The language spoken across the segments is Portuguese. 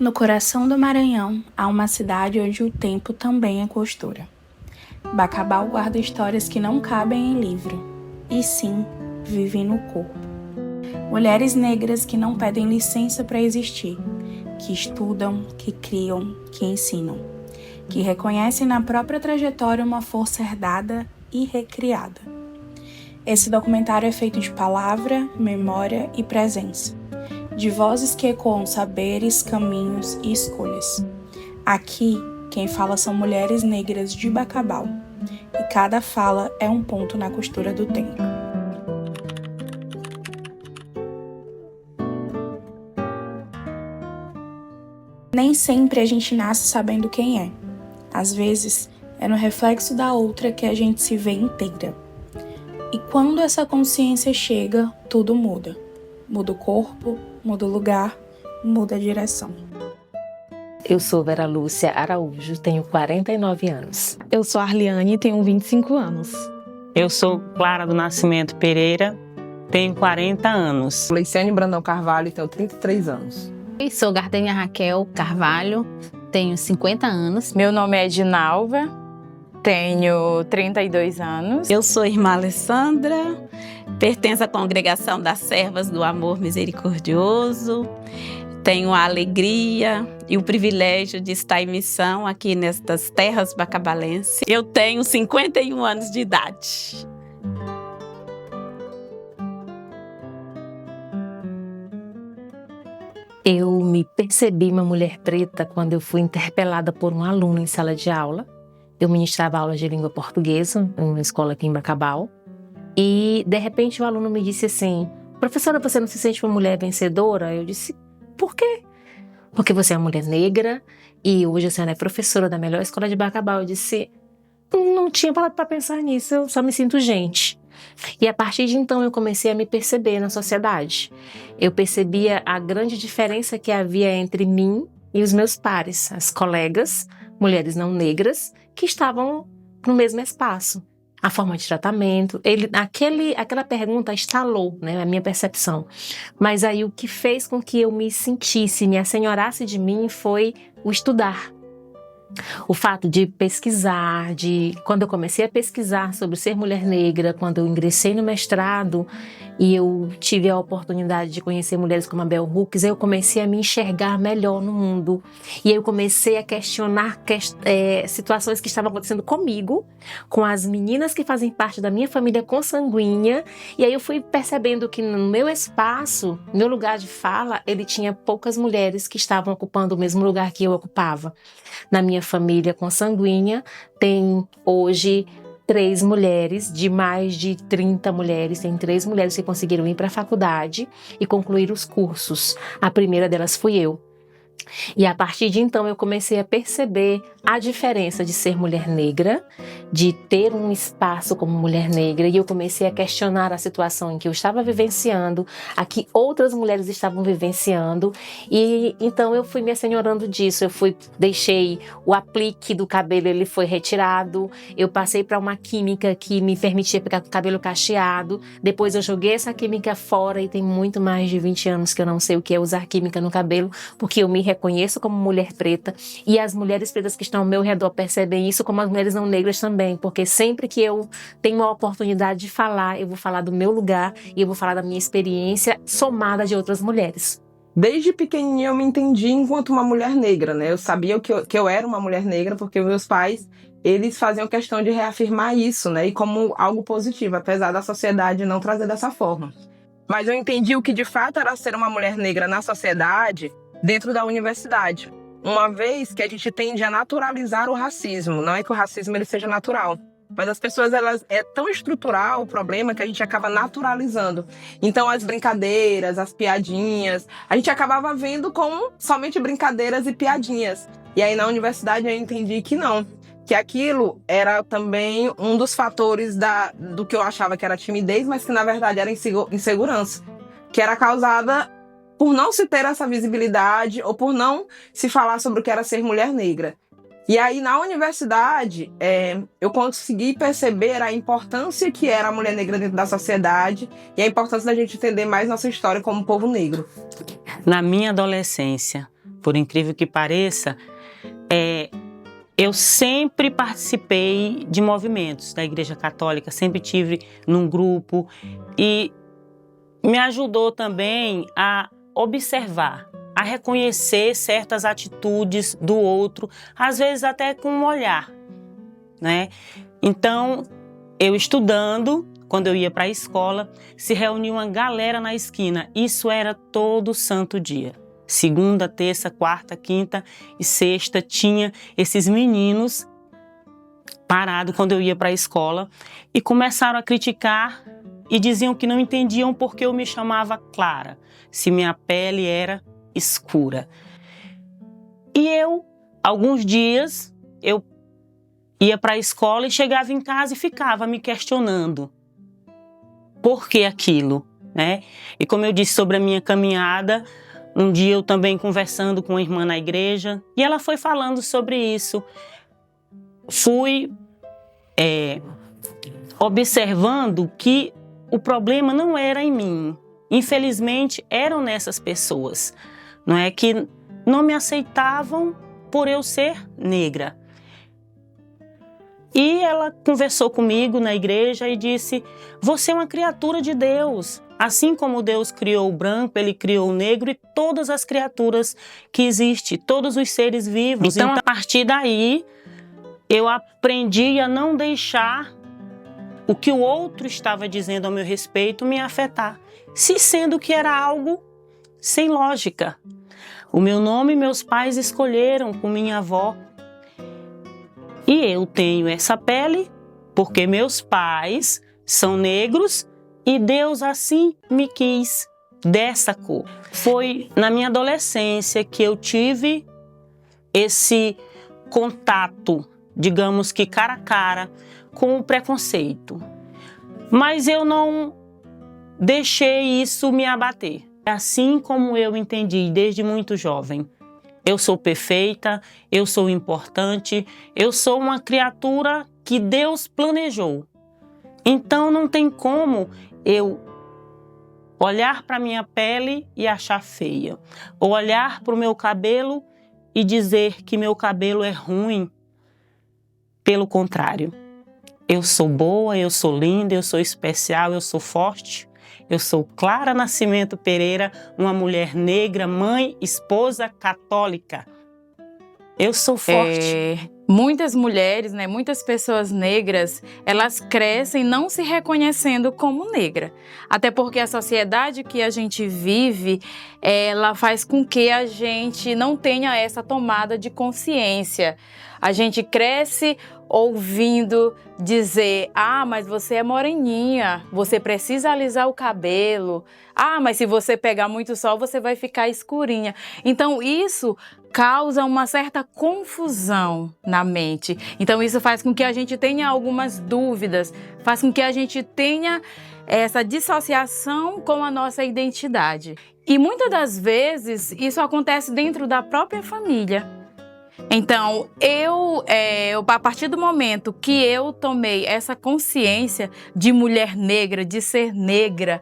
No coração do Maranhão, há uma cidade onde o tempo também é costura. Bacabal guarda histórias que não cabem em livro, e sim, vivem no corpo. Mulheres negras que não pedem licença para existir, que estudam, que criam, que ensinam, que reconhecem na própria trajetória uma força herdada e recriada. Esse documentário é feito de palavra, memória e presença, de vozes que ecoam saberes, caminhos e escolhas. Aqui, quem fala são mulheres negras de Bacabal, e cada fala é um ponto na costura do tempo. Nem sempre a gente nasce sabendo quem é. Às vezes, é no reflexo da outra que a gente se vê inteira. E quando essa consciência chega, tudo muda. Muda o corpo, muda o lugar, muda a direção. Eu sou Vera Lúcia Araújo, tenho 49 anos. Eu sou Arliane e tenho 25 anos. Eu sou Clara do Nascimento Pereira, tenho 40 anos. Leiciane Brandão Carvalho, tenho 33 anos. Eu sou Gardênia Raquel Carvalho, tenho 50 anos. Meu nome é Edinalva, tenho 32 anos. Eu sou irmã Alessandra, pertenço à Congregação das Servas do Amor Misericordioso. Tenho a alegria e o privilégio de estar em missão aqui nestas terras bacabalenses. Eu tenho 51 anos de idade. Eu me percebi uma mulher preta quando eu fui interpelada por um aluno em sala de aula. Eu ministrava aulas de língua portuguesa em uma escola aqui em Bacabal. E, de repente, o aluno me disse assim: professora, você não se sente uma mulher vencedora? Eu disse: por quê? Porque você é uma mulher negra e hoje a senhora é professora da melhor escola de Bacabal. Eu disse: não tinha parado para pensar nisso, eu só me sinto gente. E a partir de então eu comecei a me perceber na sociedade. Eu percebia a grande diferença que havia entre mim e os meus pares, as colegas, mulheres não negras, que estavam no mesmo espaço. A forma de tratamento, aquela pergunta estalou, né, a minha percepção. Mas aí o que fez com que eu me sentisse, me assenhorasse de mim foi o estudar. O fato de pesquisar, quando eu comecei a pesquisar sobre ser mulher negra, quando eu ingressei no mestrado e eu tive a oportunidade de conhecer mulheres como a Bell Hooks, eu comecei a me enxergar melhor no mundo. E eu comecei a questionar situações que estavam acontecendo comigo, com as meninas que fazem parte da minha família consanguínea. E aí eu fui percebendo que no meu espaço, no meu lugar de fala, ele tinha poucas mulheres que estavam ocupando o mesmo lugar que eu ocupava. Na minha família consanguínea, tem hoje 3 mulheres, de mais de 30 mulheres, tem 3 mulheres que conseguiram ir para a faculdade e concluir os cursos. A primeira delas fui eu. E a partir de então eu comecei a perceber a diferença de ser mulher negra, de ter um espaço como mulher negra, e eu comecei a questionar a situação em que eu estava vivenciando, a que outras mulheres estavam vivenciando, e então eu fui me assenhorando disso. Deixei o aplique do cabelo, ele foi retirado, eu passei para uma química que me permitia ficar com o cabelo cacheado, depois eu joguei essa química fora e tem muito mais de 20 anos que eu não sei o que é usar química no cabelo, porque eu me reconheço como mulher preta, e as mulheres pretas que estão ao meu redor percebem isso, como as mulheres não negras também, porque sempre que eu tenho a oportunidade de falar, eu vou falar do meu lugar e eu vou falar da minha experiência somada de outras mulheres. Desde pequenininha eu me entendi enquanto uma mulher negra, né? Eu sabia que eu era uma mulher negra porque meus pais, eles faziam questão de reafirmar isso, né? E como algo positivo, apesar da sociedade não trazer dessa forma. Mas eu entendi o que de fato era ser uma mulher negra na sociedade dentro da universidade. Uma vez que a gente tende a naturalizar o racismo. Não é que o racismo ele seja natural, mas as pessoas, é tão estrutural o problema que a gente acaba naturalizando. Então as brincadeiras, as piadinhas, a gente acabava vendo como somente brincadeiras e piadinhas. E aí na universidade eu entendi que não, que aquilo era também um dos fatores do que eu achava que era timidez, mas que na verdade era insegurança, que era causada por não se ter essa visibilidade ou por não se falar sobre o que era ser mulher negra. E aí, na universidade, eu consegui perceber a importância que era a mulher negra dentro da sociedade e a importância da gente entender mais nossa história como povo negro. Na minha adolescência, por incrível que pareça, eu sempre participei de movimentos da Igreja Católica, sempre tive num grupo e me ajudou também a observar, a reconhecer certas atitudes do outro, às vezes até com um olhar, né? Então, eu estudando, quando eu ia para a escola, se reunia uma galera na esquina. Isso era todo santo dia. Segunda, terça, quarta, quinta e sexta tinha esses meninos parados quando eu ia para a escola e começaram a criticar e diziam que não entendiam porque eu me chamava Clara, se minha pele era escura. E eu, alguns dias, eu ia para a escola e chegava em casa e ficava me questionando por que aquilo, né? E como eu disse sobre a minha caminhada, um dia eu também conversando com uma irmã na igreja e ela foi falando sobre isso. Fui observando que o problema não era em mim. Infelizmente, eram nessas pessoas, não é? Que não me aceitavam por eu ser negra. E ela conversou comigo na igreja e disse: você é uma criatura de Deus. Assim como Deus criou o branco, Ele criou o negro e todas as criaturas que existem, todos os seres vivos. Então, a partir daí, eu aprendi a não deixar o que o outro estava dizendo ao meu respeito me afetar, se sendo que era algo sem lógica. O meu nome meus pais escolheram com minha avó. E eu tenho essa pele porque meus pais são negros e Deus assim me quis, dessa cor. Foi na minha adolescência que eu tive esse contato, digamos que cara a cara, com o preconceito. Mas eu não deixei isso me abater. Assim como eu entendi desde muito jovem. Eu sou perfeita, eu sou importante, eu sou uma criatura que Deus planejou. Então não tem como eu olhar para minha pele e achar feia, ou olhar para o meu cabelo e dizer que meu cabelo é ruim. Pelo contrário, eu sou boa, eu sou linda, eu sou especial, eu sou forte. Eu sou Clara Nascimento Pereira, uma mulher negra, mãe, esposa católica. Eu sou forte. Muitas mulheres, né, muitas pessoas negras, elas crescem não se reconhecendo como negra. Até porque a sociedade que a gente vive, ela faz com que a gente não tenha essa tomada de consciência. A gente cresce ouvindo dizer: ah, mas você é moreninha, você precisa alisar o cabelo. Ah, mas se você pegar muito sol, você vai ficar escurinha. Então isso causa uma certa confusão na mente. Então isso faz com que a gente tenha algumas dúvidas, faz com que a gente tenha essa dissociação com a nossa identidade. E muitas das vezes isso acontece dentro da própria família. Então, a partir do momento que eu tomei essa consciência de mulher negra, de ser negra,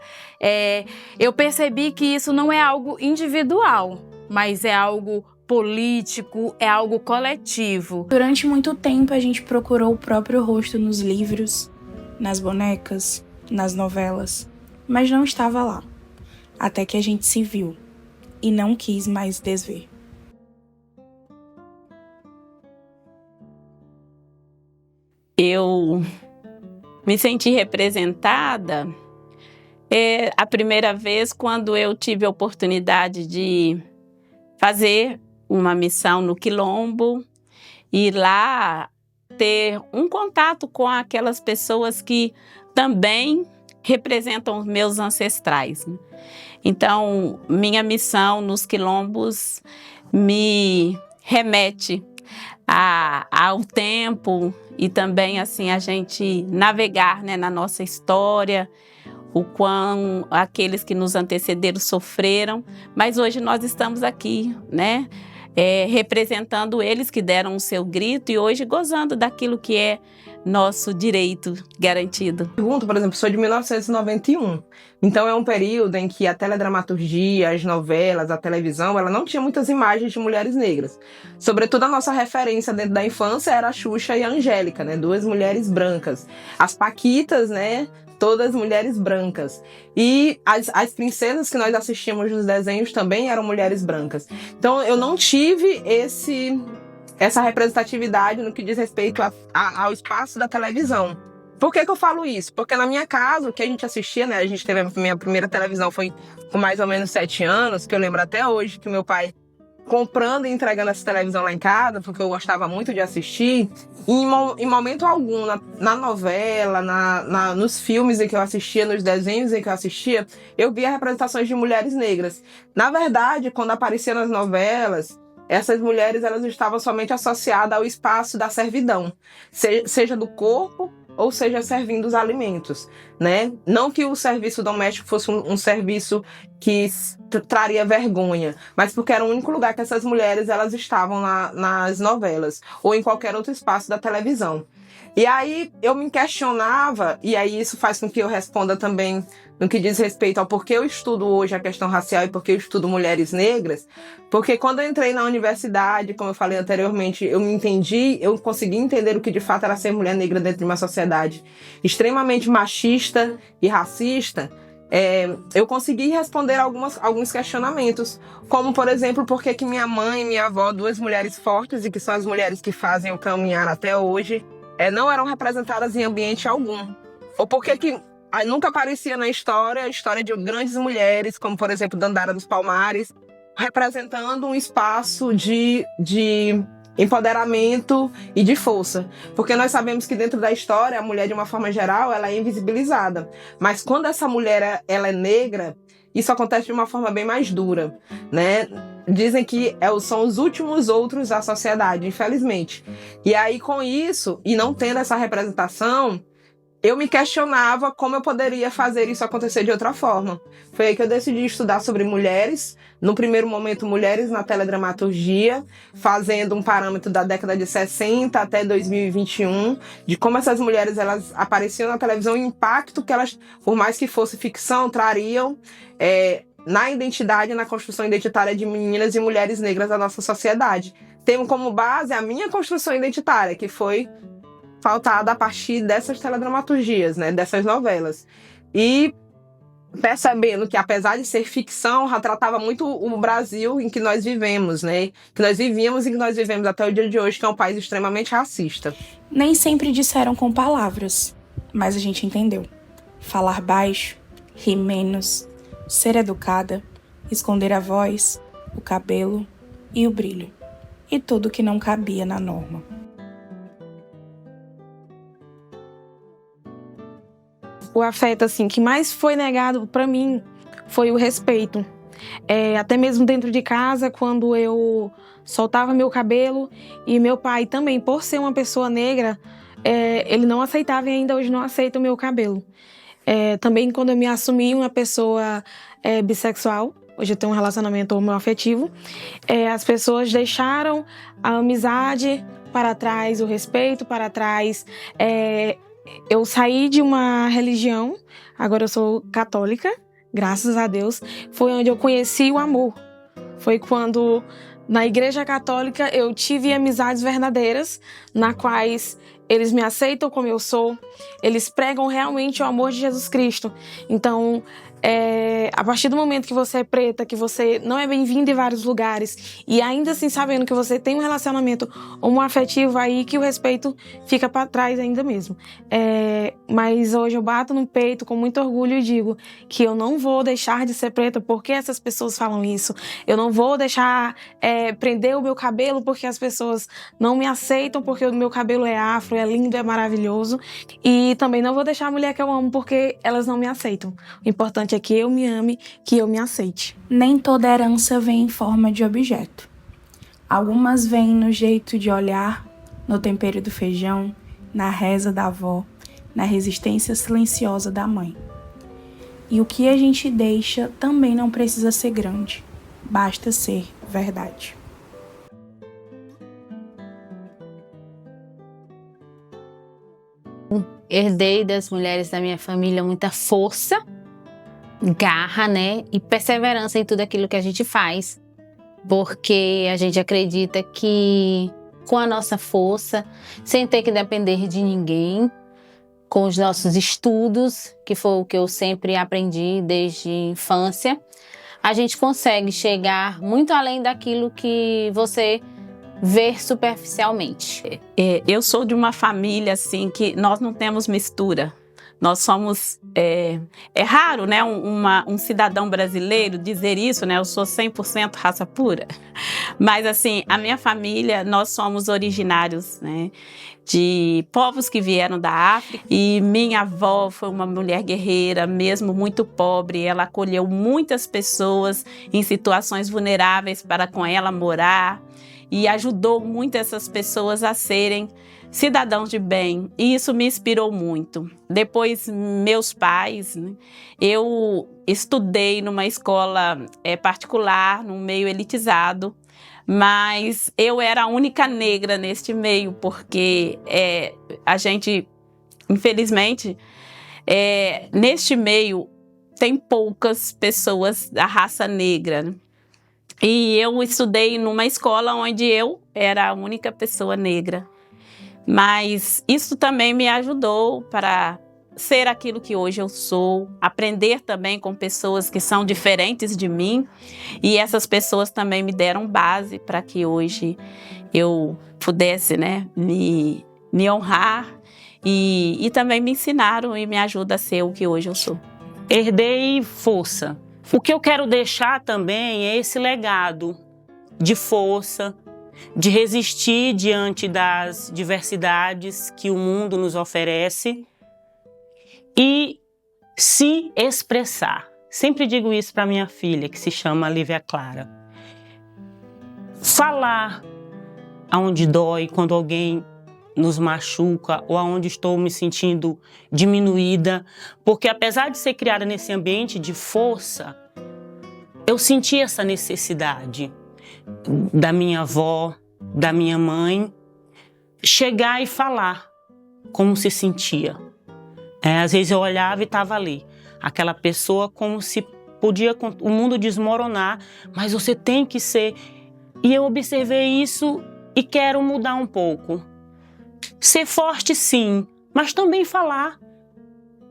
eu percebi que isso não é algo individual, mas é algo político, é algo coletivo. Durante muito tempo a gente procurou o próprio rosto nos livros, nas bonecas, nas novelas, mas não estava lá. Até que a gente se viu e não quis mais desver. Eu me senti representada a primeira vez quando eu tive a oportunidade de fazer uma missão no Quilombo e lá ter um contato com aquelas pessoas que também representam os meus ancestrais. Então, minha missão nos Quilombos me remete ao tempo e também assim a gente navegar, né, na nossa história, o quão aqueles que nos antecederam sofreram, mas hoje nós estamos aqui, né, representando eles que deram o seu grito e hoje gozando daquilo que é nosso direito garantido. Pergunto, por exemplo, sou de 1991. Então é um período em que a teledramaturgia, as novelas, a televisão, ela não tinha muitas imagens de mulheres negras. Sobretudo a nossa referência dentro da infância era a Xuxa e a Angélica, né? 2 mulheres brancas. As Paquitas, né? Todas mulheres brancas. E as princesas que nós assistíamos nos desenhos também eram mulheres brancas. Então eu não tive essa representatividade no que diz respeito ao espaço da televisão. Por que eu falo isso? Porque na minha casa, o que a gente assistia, né? A gente teve a minha primeira televisão foi com mais ou menos 7 anos, que eu lembro até hoje que o meu pai comprando e entregando essa televisão lá em casa, porque eu gostava muito de assistir. E em momento algum, na novela, nos filmes em que eu assistia, nos desenhos em que eu assistia, eu via representações de mulheres negras. Na verdade, quando aparecia nas novelas, essas mulheres elas estavam somente associadas ao espaço da servidão, seja do corpo ou seja servindo os alimentos, né? Não que o serviço doméstico fosse um serviço que traria vergonha, mas porque era o único lugar que essas mulheres elas estavam nas novelas ou em qualquer outro espaço da televisão. E aí eu me questionava, e aí isso faz com que eu responda também no que diz respeito ao porquê eu estudo hoje a questão racial e porquê eu estudo mulheres negras, porque quando eu entrei na universidade, como eu falei anteriormente, eu consegui entender o que de fato era ser mulher negra dentro de uma sociedade extremamente machista e racista. Eu consegui responder alguns questionamentos, como, por exemplo, por que minha mãe e minha avó, 2 mulheres fortes e que são as mulheres que fazem o caminhar até hoje, não eram representadas em ambiente algum. Ou por que nunca aparecia na história a história de grandes mulheres, como, por exemplo, Dandara dos Palmares, representando um espaço de empoderamento e de força. Porque nós sabemos que dentro da história, a mulher, de uma forma geral, ela é invisibilizada. Mas quando essa mulher ela é negra, isso acontece de uma forma bem mais dura, né? Dizem que são os últimos outros da sociedade, infelizmente. E aí, com isso, e não tendo essa representação, eu me questionava como eu poderia fazer isso acontecer de outra forma. Foi aí que eu decidi estudar sobre mulheres. No primeiro momento, mulheres na teledramaturgia, fazendo um parâmetro da década de 60 até 2021, de como essas mulheres elas apareciam na televisão e o impacto que elas, por mais que fosse ficção, trariam na identidade, na construção identitária de meninas e mulheres negras da nossa sociedade. Tenho como base a minha construção identitária, que foi pautada a partir dessas teledramaturgias, né, dessas novelas. E percebendo que, apesar de ser ficção, retratava muito o Brasil em que nós vivemos, né, que nós vivíamos e que nós vivemos até o dia de hoje, que é um país extremamente racista. Nem sempre disseram com palavras, mas a gente entendeu. Falar baixo, rir menos, ser educada, esconder a voz, o cabelo e o brilho, e tudo que não cabia na norma. O afeto, assim, que mais foi negado para mim foi o respeito. Até mesmo dentro de casa, quando eu soltava meu cabelo, e meu pai também, por ser uma pessoa negra, ele não aceitava e ainda hoje não aceita o meu cabelo. Também quando eu me assumi uma pessoa bissexual, hoje eu tenho um relacionamento homoafetivo, as pessoas deixaram a amizade para trás, o respeito para trás. Eu saí de uma religião, agora eu sou católica, graças a Deus. Foi onde eu conheci o amor. Foi quando, na igreja católica, eu tive amizades verdadeiras, na quais eles me aceitam como eu sou, eles pregam realmente o amor de Jesus Cristo. Então, a partir do momento que você é preta, que você não é bem-vinda em vários lugares, e ainda assim sabendo que você tem um relacionamento homoafetivo, aí que o respeito fica para trás ainda mesmo. Mas hoje eu bato no peito com muito orgulho e digo que eu não vou deixar de ser preta porque essas pessoas falam isso. Eu não vou deixar prender o meu cabelo porque as pessoas não me aceitam, porque o meu cabelo é afro, é lindo, é maravilhoso. E também não vou deixar a mulher que eu amo porque elas não me aceitam. O importante é que eu me ame, que eu me aceite. Nem toda herança vem em forma de objeto. Algumas vêm no jeito de olhar, no tempero do feijão, na reza da avó, na resistência silenciosa da mãe. E o que a gente deixa também não precisa ser grande, basta ser verdade. herdei das mulheres da minha família muita força, garra, né? E perseverança em tudo aquilo que a gente faz. Porque a gente acredita que com a nossa força, sem ter que depender de ninguém, com os nossos estudos, que foi o que eu sempre aprendi desde a infância, a gente consegue chegar muito além daquilo que você vê superficialmente. Eu sou de uma família assim que nós não temos mistura. Nós somos... É raro, né, um cidadão brasileiro dizer isso, né? Eu sou 100% raça pura. Mas, assim, a minha família, nós somos originários, né, de povos que vieram da África. E minha avó foi uma mulher guerreira, mesmo muito pobre. Ela acolheu muitas pessoas em situações vulneráveis para com ela morar. E ajudou muito essas pessoas a serem cidadãos de bem, e isso me inspirou muito. Depois, meus pais, né, eu estudei numa escola particular, num meio elitizado, mas eu era a única negra neste meio, porque a gente, infelizmente, neste meio tem poucas pessoas da raça negra, né? E eu estudei numa escola onde eu era a única pessoa negra. Mas isso também me ajudou para ser aquilo que hoje eu sou, aprender também com pessoas que são diferentes de mim, e essas pessoas também me deram base para que hoje eu pudesse, né, me honrar, e também me ensinaram e me ajudam a ser o que hoje eu sou. Herdei força. O que eu quero deixar também é esse legado de força, de resistir diante das diversidades que o mundo nos oferece e se expressar. Sempre digo isso para minha filha, que se chama Lívia Clara. Falar aonde dói, quando alguém nos machuca ou aonde estou me sentindo diminuída, porque apesar de ser criada nesse ambiente de força, eu senti essa necessidade da minha avó, da minha mãe, chegar e falar como se sentia. Às vezes eu olhava e estava ali, aquela pessoa como se podia o mundo desmoronar, mas você tem que ser. E eu observei isso e quero mudar um pouco. Ser forte sim, mas também falar.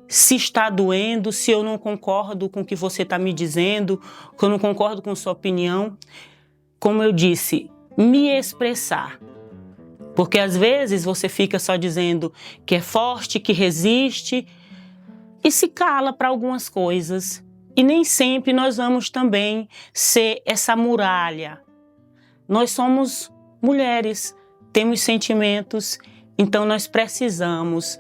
Se está doendo, se eu não concordo com o que você está me dizendo, que eu não concordo com sua opinião. Como eu disse, me expressar. Porque às vezes você fica só dizendo que é forte, que resiste e se cala para algumas coisas. E nem sempre nós vamos também ser essa muralha. Nós somos mulheres, temos sentimentos, então nós precisamos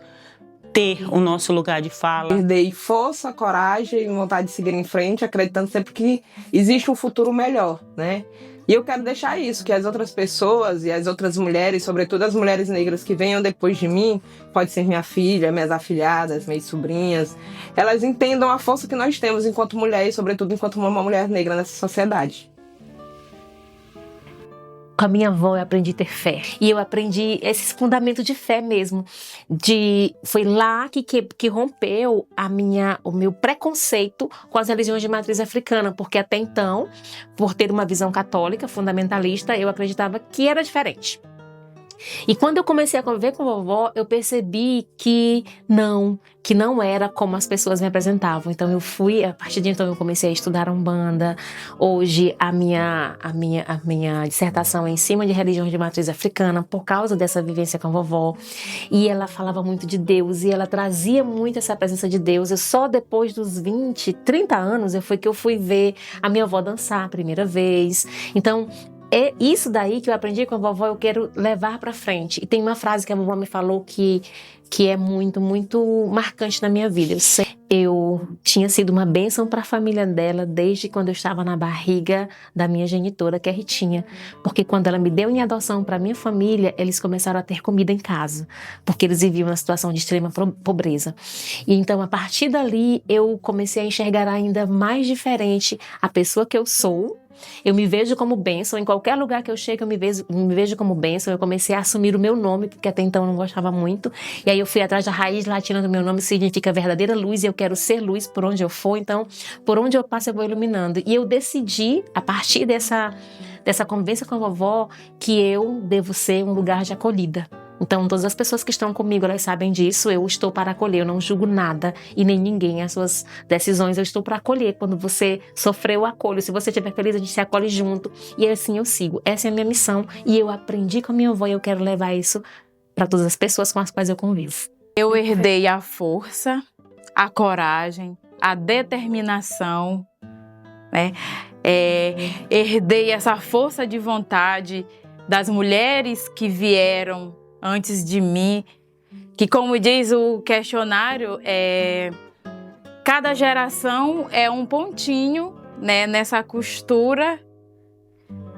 ter o nosso lugar de fala. Herdei força, coragem e vontade de seguir em frente, acreditando sempre que existe um futuro melhor, né? E eu quero deixar isso, que as outras pessoas e as outras mulheres, sobretudo as mulheres negras que venham depois de mim, pode ser minha filha, minhas afilhadas, minhas sobrinhas, elas entendam a força que nós temos enquanto mulher e sobretudo enquanto uma mulher negra nessa sociedade. Com a minha avó eu aprendi a ter fé. E eu aprendi esses fundamentos de fé mesmo. Foi lá que rompeu o meu preconceito com as religiões de matriz africana. Porque até então, por ter uma visão católica, fundamentalista, eu acreditava que era diferente. E quando eu comecei a conviver com a vovó, eu percebi que não era como as pessoas me apresentavam. Então a partir de então eu comecei a estudar Umbanda. Hoje a minha dissertação é em cima de religiões de matriz africana, por causa dessa vivência com a vovó. E ela falava muito de Deus, e ela trazia muito essa presença de Deus. Eu só depois dos 20, 30 anos que eu fui ver a minha avó dançar a primeira vez. Então, é isso daí que eu aprendi com a vovó, eu quero levar pra frente. E tem uma frase que a vovó me falou que é muito, muito marcante na minha vida. Eu tinha sido uma bênção para a família dela desde quando eu estava na barriga da minha genitora, que é Ritinha. Porque quando ela me deu em adoção para minha família, eles começaram a ter comida em casa, porque eles viviam uma situação de extrema pobreza. E então, a partir dali, eu comecei a enxergar ainda mais diferente a pessoa que eu sou Eu me vejo como bênção, em qualquer lugar que eu chego eu me vejo como bênção. Eu comecei a assumir o meu nome, porque até então eu não gostava muito. E aí eu fui atrás da raiz latina do meu nome, que significa verdadeira luz, e eu quero ser luz por onde eu for. Então, por onde eu passo eu vou iluminando. E eu decidi, a partir dessa convivência com a vovó, que eu devo ser um lugar de acolhida. Então, todas as pessoas que estão comigo, elas sabem disso. Eu estou para acolher, eu não julgo nada e nem ninguém. As suas decisões, eu estou para acolher. Quando você sofreu, eu acolho. Se você estiver feliz, a gente se acolhe junto. E assim eu sigo. Essa é a minha missão. E eu aprendi com a minha avó e eu quero levar isso para todas as pessoas com as quais eu convivo. Eu herdei a força, a coragem, a determinação, né? Herdei essa força de vontade das mulheres que vieram antes de mim, que, como diz o questionário, cada geração é um pontinho, né, nessa costura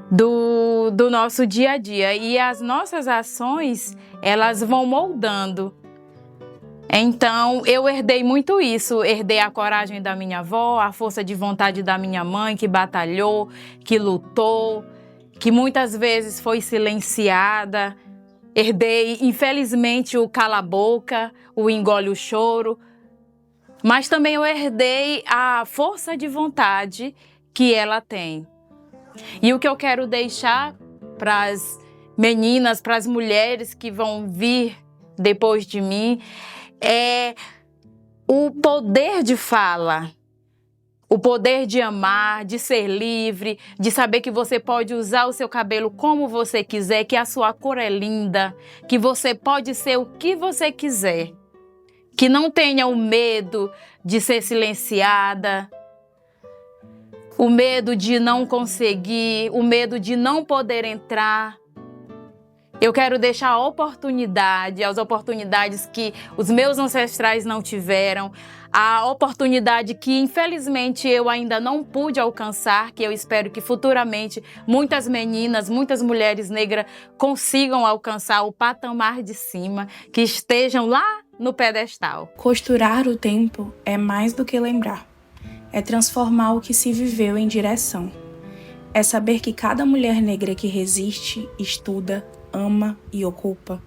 do nosso dia a dia, e as nossas ações, elas vão moldando. Então, eu herdei muito isso, herdei a coragem da minha avó, a força de vontade da minha mãe, que batalhou, que lutou, que muitas vezes foi silenciada. Herdei, infelizmente, o cala-boca, o engole o choro, mas também eu herdei a força de vontade que ela tem. E o que eu quero deixar para as meninas, para as mulheres que vão vir depois de mim, é o poder de fala, o poder de amar, de ser livre, de saber que você pode usar o seu cabelo como você quiser, que a sua cor é linda, que você pode ser o que você quiser, que não tenha o medo de ser silenciada, o medo de não conseguir, o medo de não poder entrar. Eu quero deixar a oportunidade, as oportunidades que os meus ancestrais não tiveram, a oportunidade que, infelizmente, eu ainda não pude alcançar, que eu espero que futuramente muitas meninas, muitas mulheres negras consigam alcançar o patamar de cima, que estejam lá no pedestal. Costurar o tempo é mais do que lembrar. É transformar o que se viveu em direção. É saber que cada mulher negra que resiste, estuda, ama e ocupa,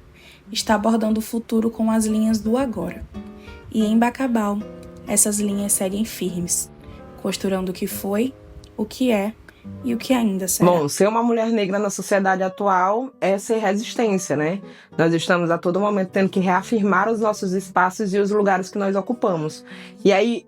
está abordando o futuro com as linhas do agora. E em Bacabal, essas linhas seguem firmes, costurando o que foi, o que é e o que ainda será. Bom, ser uma mulher negra na sociedade atual é ser resistência, né? Nós estamos a todo momento tendo que reafirmar os nossos espaços e os lugares que nós ocupamos. E aí,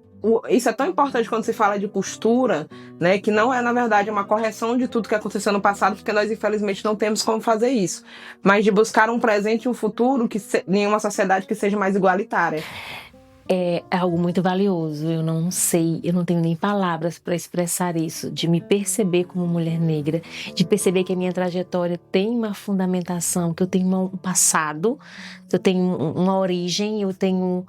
isso é tão importante quando se fala de costura, né, que não é, na verdade, uma correção de tudo que aconteceu no passado, porque nós, infelizmente, não temos como fazer isso, mas de buscar um presente e um futuro em uma sociedade que seja mais igualitária. É algo muito valioso. Eu não sei, eu não tenho nem palavras para expressar isso, de me perceber como mulher negra, de perceber que a minha trajetória tem uma fundamentação, que eu tenho um passado, eu tenho uma origem, eu tenho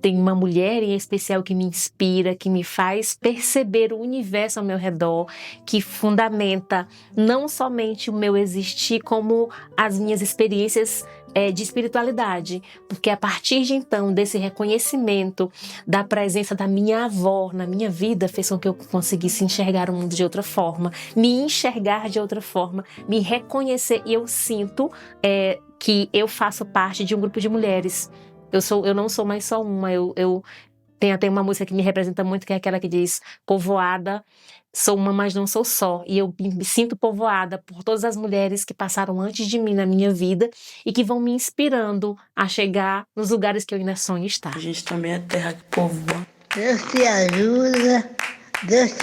uma mulher em especial que me inspira, que me faz perceber o universo ao meu redor, que fundamenta não somente o meu existir, como as minhas experiências de espiritualidade. Porque a partir de então, desse reconhecimento da presença da minha avó na minha vida, fez com que eu conseguisse enxergar o mundo de outra forma, me enxergar de outra forma, me reconhecer. E eu sinto que eu faço parte de um grupo de mulheres. Eu não sou mais só uma, tem até uma música que me representa muito, que é aquela que diz: povoada, sou uma, mas não sou só. E eu me sinto povoada por todas as mulheres que passaram antes de mim na minha vida e que vão me inspirando a chegar nos lugares que eu ainda sonho estar. A gente também é terra que povoa. Deus te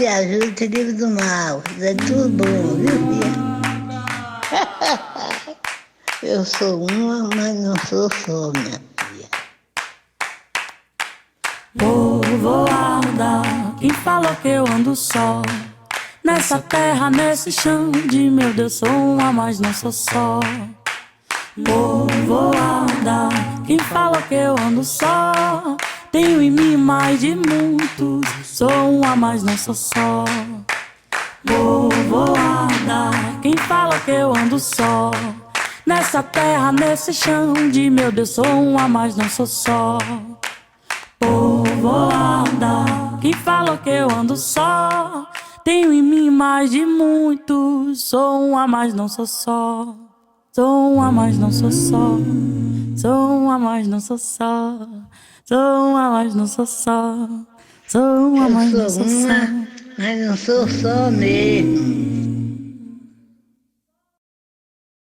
ajuda, te livre do mal. É tudo bom, viu, filha? Eu sou uma, mas não sou só, minha filha. Povoada, quem falou que eu ando só? Nessa terra, nesse chão de meu Deus, sou uma, mas não sou só. Povoada, quem falou que eu ando só? Tenho em mim mais de muitos, sou uma, mas não sou só. Povoada, quem falou que eu ando só? Nessa terra, nesse chão de meu Deus, sou uma, mas não sou só. Povoada, quem falou que eu ando só? tenho em mim mais de muitos. Sou um a mais, não sou só. Sou um a mais, não sou só. Sou um a mais, não sou só. Sou um a mais, não sou só. Sou um a mais, não sou só. Mas não sou só mesmo.